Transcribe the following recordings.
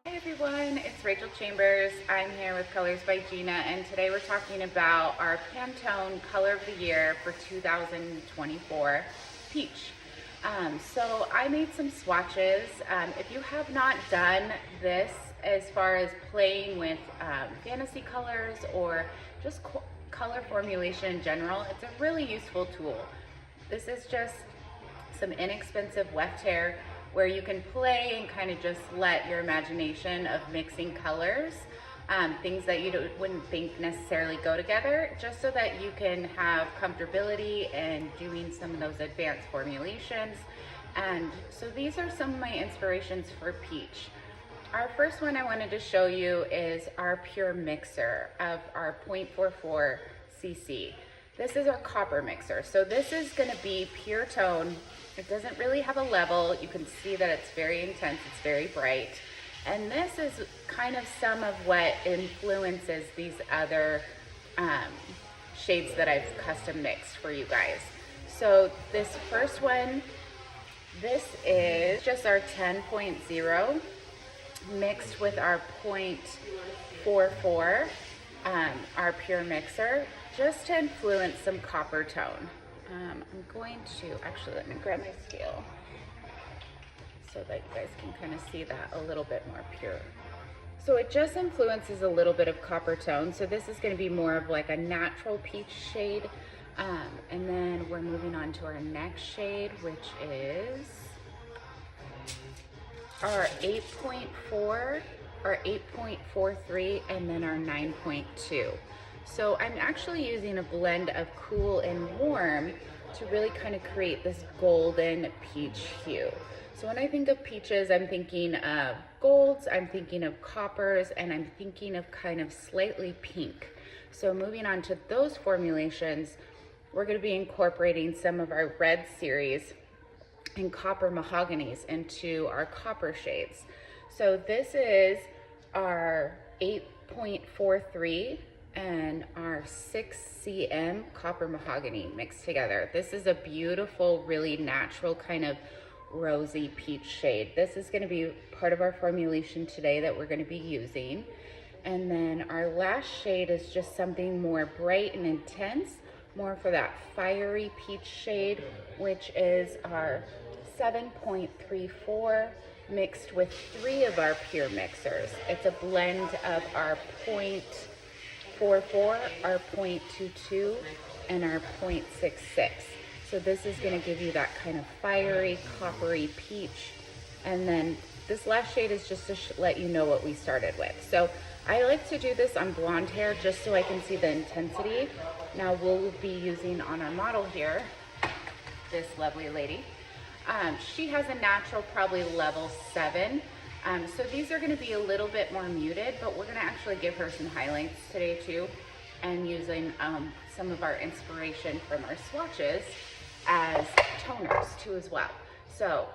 Hey everyone, it's Rachel Chambers. I'm here with Colors by Gina, and today we're talking about our Pantone Color of the Year for 2024, Peach. So I made some swatches. If you have not done this as far as playing with fantasy colors or just color formulation in general, it's a really useful tool. This is just some inexpensive weft hair where you can play and kind of just let your imagination of mixing colors, things that you wouldn't think necessarily go together, just so that you can have comfortability in doing some of those advanced formulations. And so these are some of my inspirations for Peach. Our first one I wanted to show you is our pure mixer of our 0.44 cc. This is our copper mixer. So this is going to be pure tone. It doesn't really have a level. You can see that it's very intense, it's very bright. And this is kind of some of what influences these other shades that I've custom mixed for you guys. So this first one, this is just our 10.0 mixed with our 0.44, our pure mixer, just to influence some copper tone. I'm going to, actually let me grab my scale so that you guys can kind of see that a little bit more pure. So it just influences a little bit of copper tone. So this is going to be more of like a natural peach shade. And then we're moving on to our next shade, which is our 8.4, our 8.43, and then our 9.2. So I'm actually using a blend of cool and warm to really kind of create this golden peach hue. So when I think of peaches, I'm thinking of golds, I'm thinking of coppers, and I'm thinking of kind of slightly pink. So moving on to those formulations, we're going to be incorporating some of our red series and copper mahoganies into our copper shades. So this is our 8.43 and our 6 cm copper mahogany mixed together. This is a beautiful, really natural kind of rosy peach shade. This is going to be part of our formulation today that we're going to be using. And then our last shade is just something more bright and intense, more for that fiery peach shade, which is our 7.34 mixed with 3 of our pure mixers. It's a blend of our 0.44, our 0.22, and our 0.66. So this is going to give you that kind of fiery, coppery peach. And then this last shade is just to let you know what we started with. So I like to do this on blonde hair just so I can see the intensity. Now we'll be using on our model here, this lovely lady. She has a natural, probably level 7. So these are going to be a little bit more muted, but we're going to actually give her some highlights today too, and using some of our inspiration from our swatches as toners too as well. So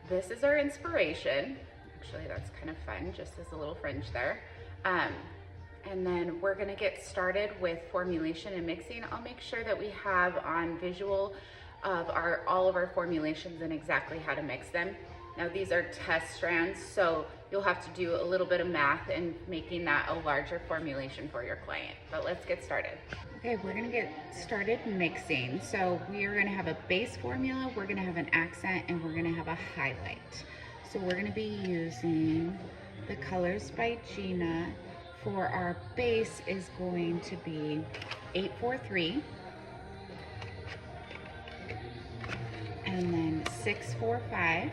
this is our inspiration. Actually, that's kind of fun, just as a little fringe there. And then we're going to get started with formulation and mixing. I'll make sure that we have on visual of all of our formulations and exactly how to mix them. Now these are test strands, so you'll have to do a little bit of math in making that a larger formulation for your client. But let's get started. Okay, we're gonna get started mixing. So we are gonna have a base formula, we're gonna have an accent, and we're gonna have a highlight. So we're gonna be using the Colors by Gina. For our base is going to be 843. And then 645.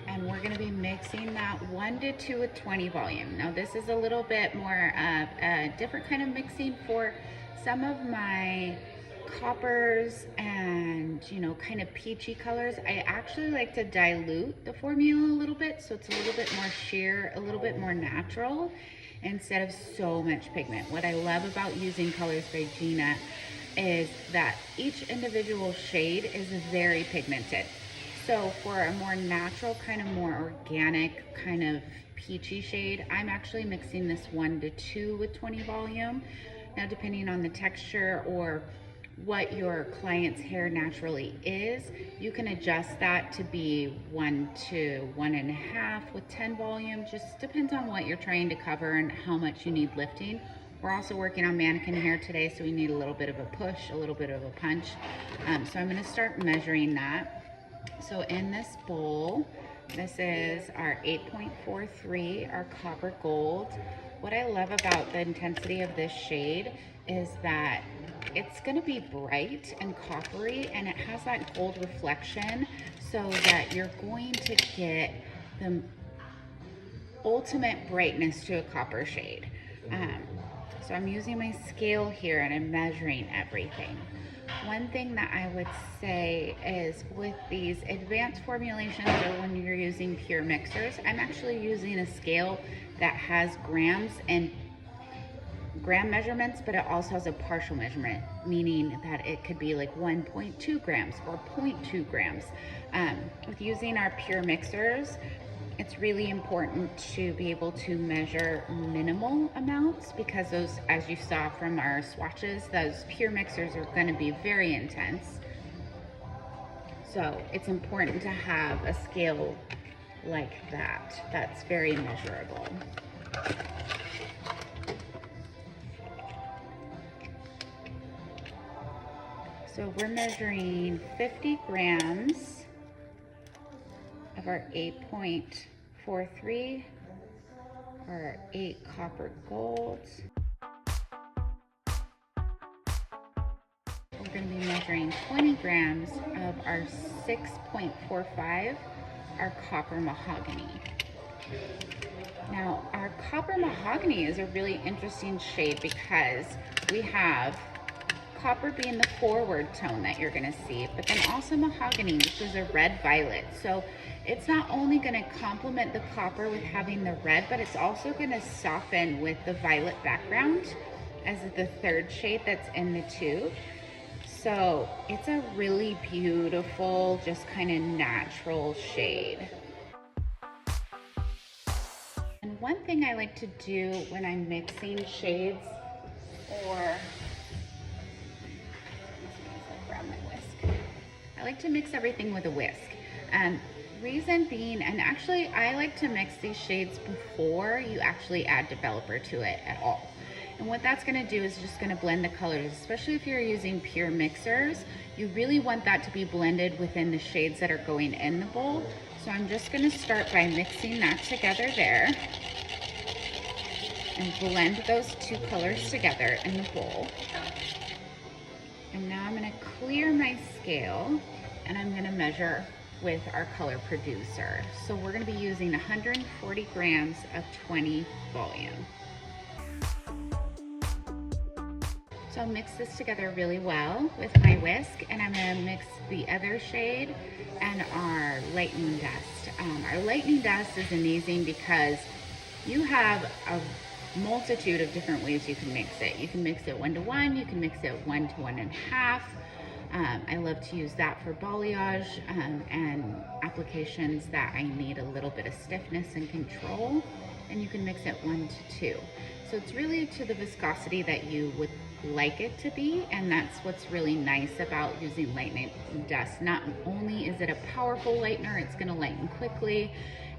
And we're going to be mixing that 1 to 2 with 20 volume. Now this is a little bit more a different kind of mixing for some of my coppers and, you know, kind of peachy colors. I actually like to dilute the formula a little bit so it's a little bit more sheer, a little bit more natural instead of so much pigment. What I love about using Colors by Gina is that each individual shade is very pigmented. So for a more natural, kind of more organic, kind of peachy shade, I'm actually mixing this 1 to 2 with 20 volume. Now depending on the texture or what your client's hair naturally is, you can adjust that to be 1 to 1.5 with 10 volume. Just depends on what you're trying to cover and how much you need lifting. We're also working on mannequin hair today, so we need a little bit of a push, a little bit of a punch. So I'm gonna start measuring that. So in this bowl, this is our 8.43, our copper gold. What I love about the intensity of this shade is that it's gonna be bright and coppery, and it has that gold reflection, so that you're going to get the ultimate brightness to a copper shade. So I'm using my scale here and I'm measuring everything. One thing that I would say is with these advanced formulations, or when you're using pure mixers, I'm actually using a scale that has grams and gram measurements, but it also has a partial measurement, meaning that it could be like 1.2 grams or 0.2 grams. With using our pure mixers, it's really important to be able to measure minimal amounts, because those, as you saw from our swatches, those pure mixers are going to be very intense. So it's important to have a scale like that that's very measurable. So we're measuring 50 grams of our 8.43, our 8 copper golds. We're going to be measuring 20 grams of our 6.45, our copper mahogany. Now, our copper mahogany is a really interesting shade because we have copper being the forward tone that you're gonna see, but then also mahogany, which is a red violet. So it's not only gonna complement the copper with having the red, but it's also gonna soften with the violet background as the third shade that's in the tube. So it's a really beautiful, just kind of natural shade. And one thing I like to do when I'm mixing shades, or grab my whisk, I like to mix everything with a whisk. Reason being, and actually I like to mix these shades before you actually add developer to it at all. And what that's gonna do is just gonna blend the colors, especially if you're using pure mixers. You really want that to be blended within the shades that are going in the bowl. So I'm just gonna start by mixing that together there and blend those two colors together in the bowl. And now I'm gonna clear my scale and I'm gonna measure with our color producer. So we're gonna be using 140 grams of 20 volume. So I'll mix this together really well with my whisk, and I'm gonna mix the other shade and our lightning dust. Our lightning dust is amazing because you have a multitude of different ways you can mix it. You can mix it 1 to 1, you can mix it 1 to 1.5. I love to use that for balayage and applications that I need a little bit of stiffness and control. And you can mix it 1 to 2. So it's really to the viscosity that you would like it to be, and that's what's really nice about using lightning dust. Not only is it a powerful lightener, it's going to lighten quickly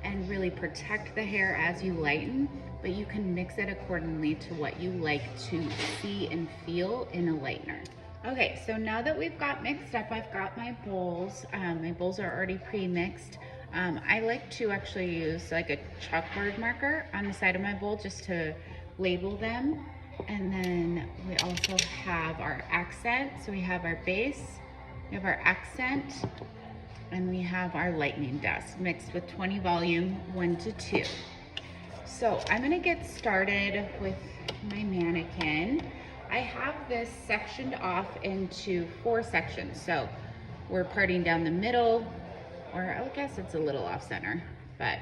and really protect the hair as you lighten, but you can mix it accordingly to what you like to see and feel in a lightener. Okay, so now that we've got mixed up, I've got my bowls. My bowls are already pre-mixed. I like to actually use like a chalkboard marker on the side of my bowl just to label them. And then we also have our accent. So we have our base, we have our accent, and we have our lightning dust mixed with 20 volume, 1 to 2. So I'm gonna get started with my mannequin. I have this sectioned off into 4 sections. So we're parting down the middle, or I guess it's a little off center, but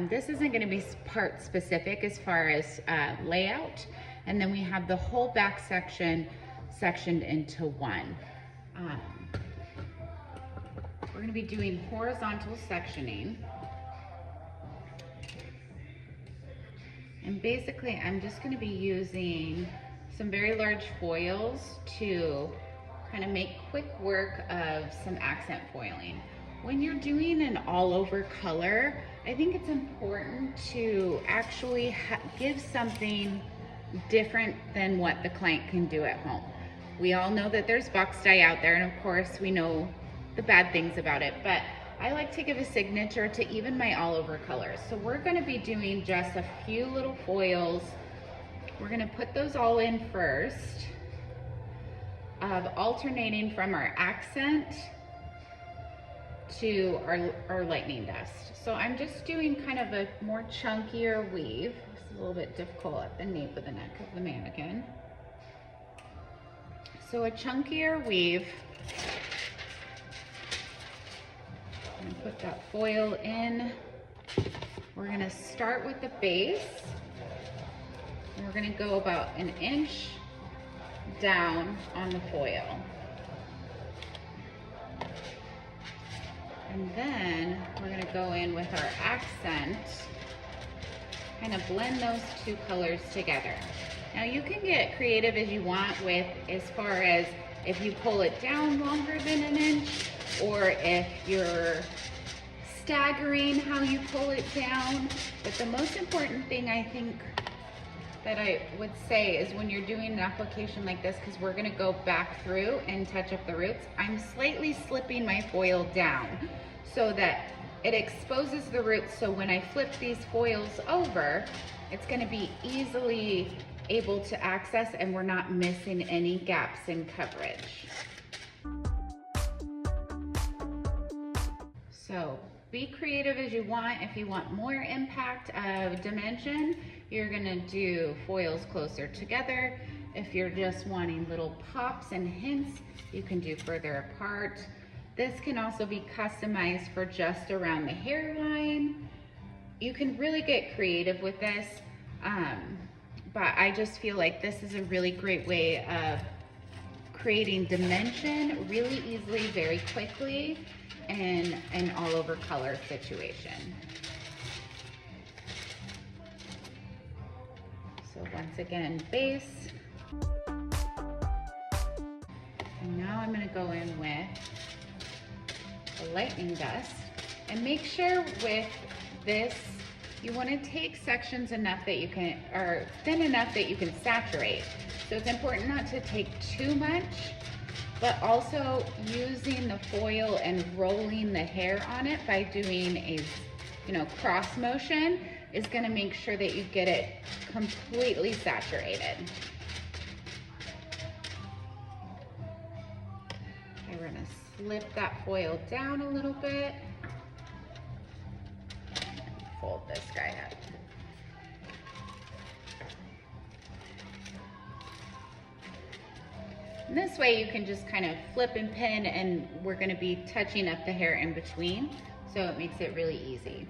this isn't gonna be part specific as far as layout. And then we have the whole back section sectioned into 1. We're gonna be doing horizontal sectioning. And basically I'm just gonna be using some very large foils to kind of make quick work of some accent foiling. When you're doing an all over color, I think it's important to actually give something different than what the client can do at home. We all know that there's box dye out there, and of course we know the bad things about it, but I like to give a signature to even my all over colors. So we're gonna be doing just a few little foils. We're gonna put those all in first, alternating from our accent to our lightning dust. So I'm just doing kind of a more chunkier weave. This is a little bit difficult at the nape of the neck of the mannequin. So a chunkier weave. I'm gonna put that foil in. We're gonna start with the base, and we're gonna go about an inch down on the foil. And then we're gonna go in with our accent, kind of blend those two colors together. Now you can get creative as you want with as far as if you pull it down longer than an inch, or if you're staggering how you pull it down. But the most important thing I think that I would say is when you're doing an application like this, because we're gonna go back through and touch up the roots, I'm slightly slipping my foil down so that it exposes the roots, so when I flip these foils over, it's gonna be easily able to access and we're not missing any gaps in coverage. So be creative as you want. If you want more impact of dimension, you're gonna do foils closer together. If you're just wanting little pops and hints, you can do further apart. This can also be customized for just around the hairline. You can really get creative with this, but I just feel like this is a really great way of creating dimension really easily, very quickly, in an all over color situation. So once again, base. And now I'm gonna go in with the lightning dust, and make sure with this, you wanna take sections enough that you can, or thin enough that you can saturate. So it's important not to take too much, but also using the foil and rolling the hair on it by doing a, cross motion is gonna make sure that you get it completely saturated. Okay, we're gonna slip that foil down a little bit. And fold this guy up. And this way you can just kind of flip and pin, and we're gonna be touching up the hair in between, so it makes it really easy.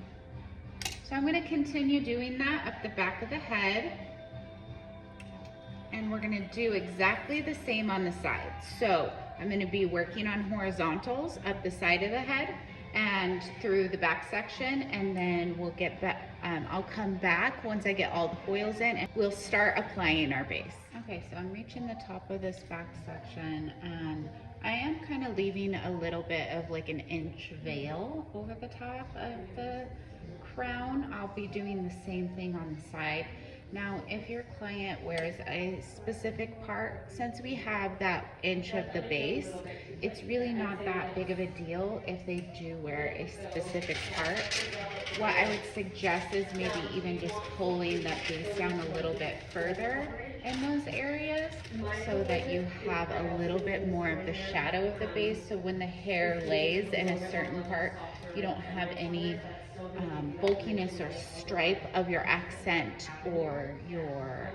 So I'm gonna continue doing that up the back of the head, and we're gonna do exactly the same on the sides. So I'm gonna be working on horizontals up the side of the head and through the back section, and then we'll get back, I'll come back once I get all the foils in, and we'll start applying our base. Okay, so I'm reaching the top of this back section, and I am kind of leaving a little bit of like an inch veil over the top of the crown. I'll be doing the same thing on the side. Now, if your client wears a specific part, since we have that inch of the base, it's really not that big of a deal if they do wear a specific part. What I would suggest is maybe even just pulling that base down a little bit further in those areas so that you have a little bit more of the shadow of the base, so when the hair lays in a certain part, you don't have any bulkiness or stripe of your accent or your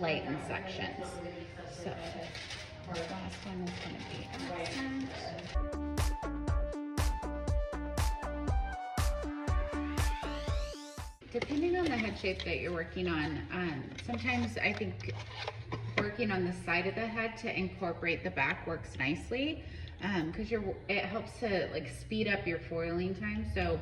lighten sections. So the last one is going to be accent. Depending on the head shape that you're working on, sometimes I think working on the side of the head to incorporate the back works nicely, because it helps to like speed up your foiling time. So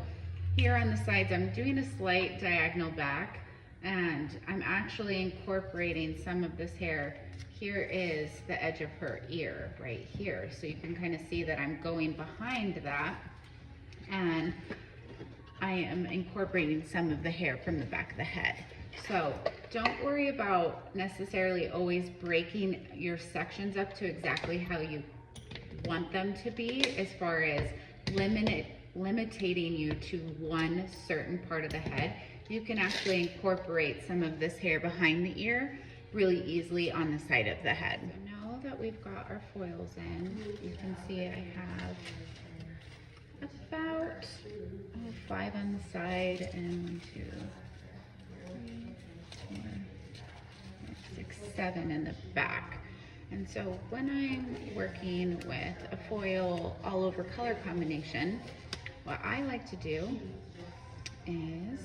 here on the sides, I'm doing a slight diagonal back, and I'm actually incorporating some of this hair here is the edge of her ear right here. So you can kind of see that I'm going behind that, and I am incorporating some of the hair from the back of the head. So don't worry about necessarily always breaking your sections up to exactly how you want them to be, as far as limiting you to one certain part of the head. You can actually incorporate some of this hair behind the ear really easily on the side of the head. Now that we've got our foils in, you can see I have about 5 on the side and 1, 2, 3, 4, 5, 6, 7 in the back. And so when I'm working with a foil all over color combination, what I like to do is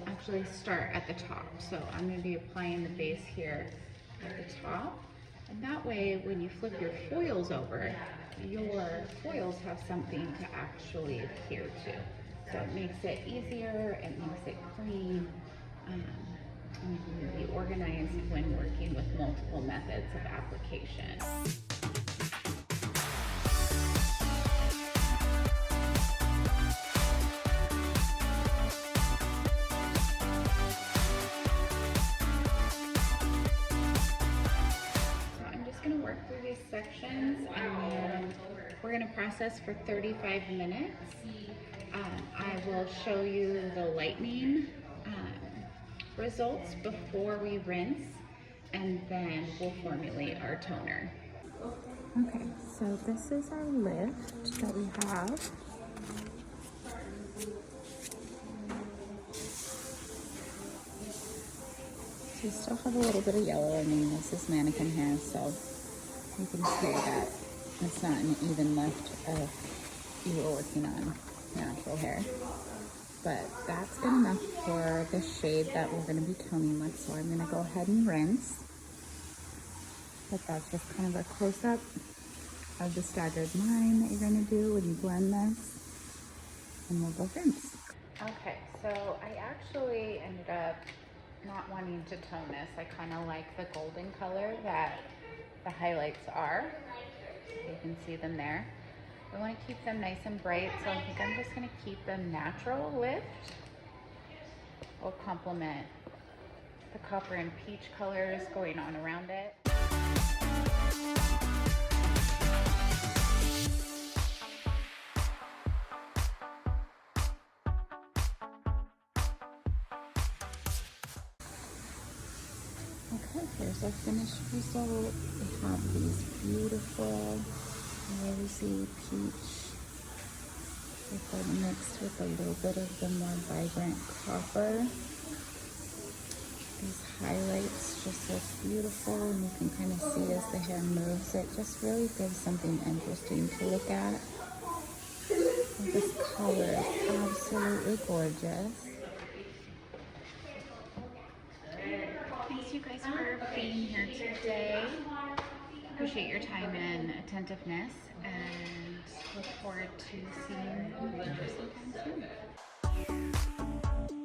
actually start at the top. So I'm going to be applying the base here at the top. And that way, when you flip your foils over, your foils have something to actually adhere to. So it makes it easier, it makes it clean, and you can be organized when working with multiple methods of application. Through these sections, and then we're going to process for 35 minutes. I will show you the lightening results before we rinse, and then we'll formulate our toner. Okay, so this is our lift that we have. So we still have a little bit of yellow. I mean, this is mannequin hair, so you can see that it's not an even lift if you were working on natural hair. But that's good enough for the shade that we're going to be toning with. So I'm going to go ahead and rinse. But that's just kind of a close-up of the staggered line that you're going to do when you blend this. And we'll go rinse. Okay, so I actually ended up not wanting to tone this. I kind of like the golden color that the highlights are. You can see them there. I want to keep them nice and bright, so I think I'm just going to keep them natural lift. Will complement the copper and peach colors going on around it. Okay, here's our finished result. We have these beautiful rosy peach with them mixed with a little bit of the more vibrant copper. These highlights just look beautiful, and you can kind of see as the hair moves, it just really gives something interesting to look at. And this color is absolutely gorgeous. Thanks you guys for being here today. Appreciate your time and attentiveness, and look forward to seeing you sometime soon.